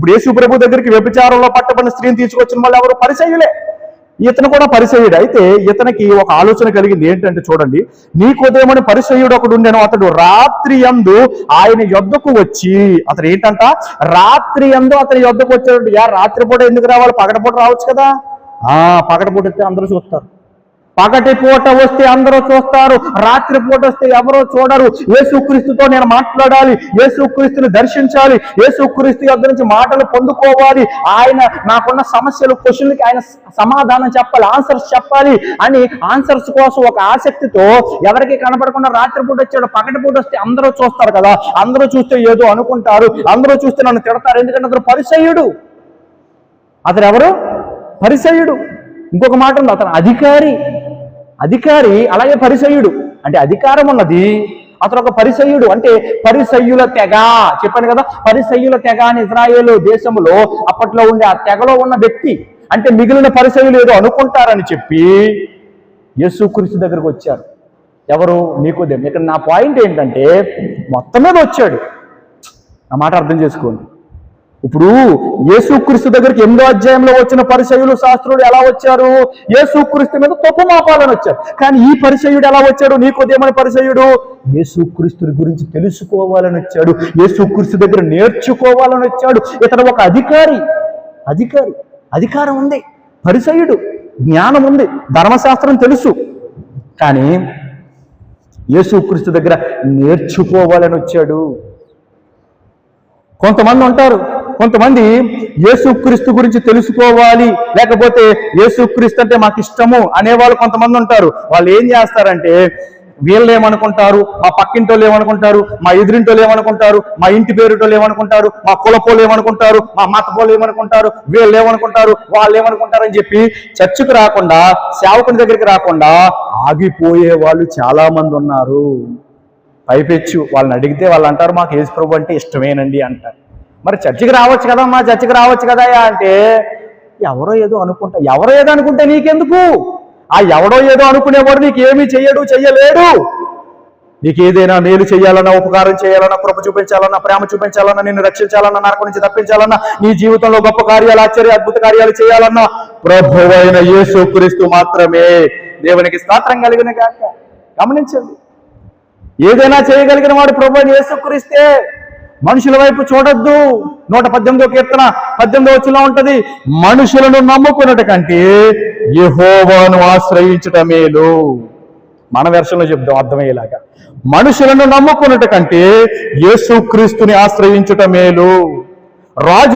ఇప్పుడు యేసు ప్రభు దగ్గరికి వ్యభిచారంలో పట్టబడిన స్త్రీని తీసుకొచ్చిన వాళ్ళు ఎవరు? పరిసయ్యులే. ఇతను కూడా పరిసయ్యుడు. అయితే ఇతనికి ఒక ఆలోచన కలిగింది. ఏంటంటే చూడండి, నీకోదేమని పరిసయ్యుడు ఒకడు ఉండెను. అతడు రాత్రి యందు ఆయన యొద్దకు వచ్చి, అతను ఏంటంట, రాత్రి యందు అతని యొద్దకు వచ్చాడు. రాత్రిపూట ఎందుకు రావాలి? పగటిపూట రావచ్చు కదా. పగటిపూట వస్తే అందరూ చూస్తారు. పగటి పూట వస్తే అందరూ చూస్తారు, రాత్రిపూట వస్తే ఎవరో చూడరు. యేసుక్రీస్తుతో నేను మాట్లాడాలి, యేసుక్రీస్తుని దర్శించాలి, యేసుక్రీస్తు యొద్ద నుంచి మాటలు పొందుకోవాలి, ఆయన నాకున్న సమస్యలు, క్వశ్చన్లకి ఆయన సమాధానం చెప్పాలి, ఆన్సర్స్ చెప్పాలి అని ఆన్సర్స్ కోసం ఒక ఆసక్తితో ఎవరికి కనపడకుండా రాత్రిపూట వచ్చాడు. పగటి పూట వస్తే అందరూ చూస్తారు కదా, అందరూ చూస్తే ఏదో అనుకుంటారు, అందరూ చూస్తే నన్ను తిడతారు. ఎందుకంటే అతను పరిసయ్యుడు. అతను ఎవరు? పరిసయ్యుడు. ఇంకొక మాట ఉంది, అతను అధికారి అలాగే పరిసయ్యుడు. అంటే అధికారం ఉన్నది, అతను ఒక పరిసయ్యుడు. అంటే పరిసయ్యుల తెగ, చెప్పాను కదా, పరిసయ్యుల తెగ అని ఇజ్రాయేలు దేశంలో అప్పట్లో ఉండే ఆ తెగలో ఉన్న వ్యక్తి. అంటే మిగిలిన పరిసయ్యులు ఏదో అనుకుంటారని చెప్పి యేసుక్రీస్తు దగ్గరకు వచ్చారు. ఎవరు? నికోదేము. ఇక్కడ నా పాయింట్ ఏంటంటే మొత్తం మీద వచ్చాడు. ఆ మాట అర్థం చేసుకోండి. ఇప్పుడు యేసుక్రీస్తు దగ్గరికి 8వ అధ్యాయంలో వచ్చిన పరిసయ్యులు, శాస్త్రులు ఎలా వచ్చారు? యేసుక్రీస్తు మీద తప్పు మోపాలని వచ్చారు. కానీ ఈ పరిసయ్యుడు ఎలా వచ్చాడు? నికోదేమని పరిసయ్యుడు యేసుక్రీస్తు గురించి తెలుసుకోవాలని వచ్చాడు, యేసుక్రీస్తు దగ్గర నేర్చుకోవాలని వచ్చాడు. ఇతను ఒక అధికారం ఉంది, పరిసయ్యుడు, జ్ఞానం ఉంది, ధర్మశాస్త్రం తెలుసు. కానీ యేసుక్రీస్తు దగ్గర నేర్చుకోవాలని వచ్చాడు. కొంతమంది ఉంటారు, కొంతమంది యేసుక్రీస్తు గురించి తెలుసుకోవాలి, లేకపోతే యేసుక్రీస్తు అంటే మాకు ఇష్టము అనేవాళ్ళు కొంతమంది ఉంటారు. వాళ్ళు ఏం చేస్తారంటే, వీళ్ళు ఏమనుకుంటారు, మా పక్కింటోళ్ళు ఏమనుకుంటారు, మా ఎదురింటోళ్ళు ఏమనుకుంటారు, మా ఇంటి పేరుటోళ్ళు ఏమనుకుంటారు, మా కులపోళ్ళు ఏమనుకుంటారు, మా మతపోళ్ళు ఏమనుకుంటారు, వీళ్ళు ఏమనుకుంటారు, వాళ్ళు ఏమనుకుంటారు అని చెప్పి చర్చికి రాకుండా, సేవకుని దగ్గరికి రాకుండా ఆగిపోయే వాళ్ళు చాలా మంది ఉన్నారు. పైపెచ్చు వాళ్ళని అడిగితే వాళ్ళు అంటారు, మాకు యేసు ప్రభు అంటే ఇష్టమేనండి అంటారు. మరి చర్చికి రావచ్చు కదా, మా చర్చికి రావచ్చు కదా అంటే, ఎవరో ఏదో అనుకుంటే నీకెందుకు? ఆ ఎవడో ఏదో అనుకునేవాడు నీకు ఏమీ చెయ్యలేడు. నీకు ఏదైనా మేలు చేయాలన్నా, ఉపకారం చేయాలన్నా, కృప చూపించాలన్నా, ప్రేమ చూపించాలన్నా, నిన్ను రక్షించాలన్నా, నరకం నుంచి తప్పించాలన్నా, నీ జీవితంలో గొప్ప కార్యాలు, ఆశ్చర్య అద్భుత కార్యాలు చేయాలన్నా ప్రభువైన యేసుక్రీస్తు మాత్రమే. దేవునికి స్తోత్రం కలిగిన గాక. గమనించండి, ఏదైనా చేయగలిగిన వాడు ప్రభువైన యేసుక్రీస్తే. మనుషుల వైపు చూడొద్దు. 118వ కీర్తన 18వ వచనంలో ఉంటది, మనుషులను నమ్ముకున్నట కంటే యెహోవాను ఆశ్రయించుట మేలు. మన వెర్షన్లో చెప్దాం అర్థమయ్యేలాగా, మనుషులను నమ్ముకున్నట కంటే యేసుక్రీస్తుని ఆశ్రయించుట మేలు. రాజు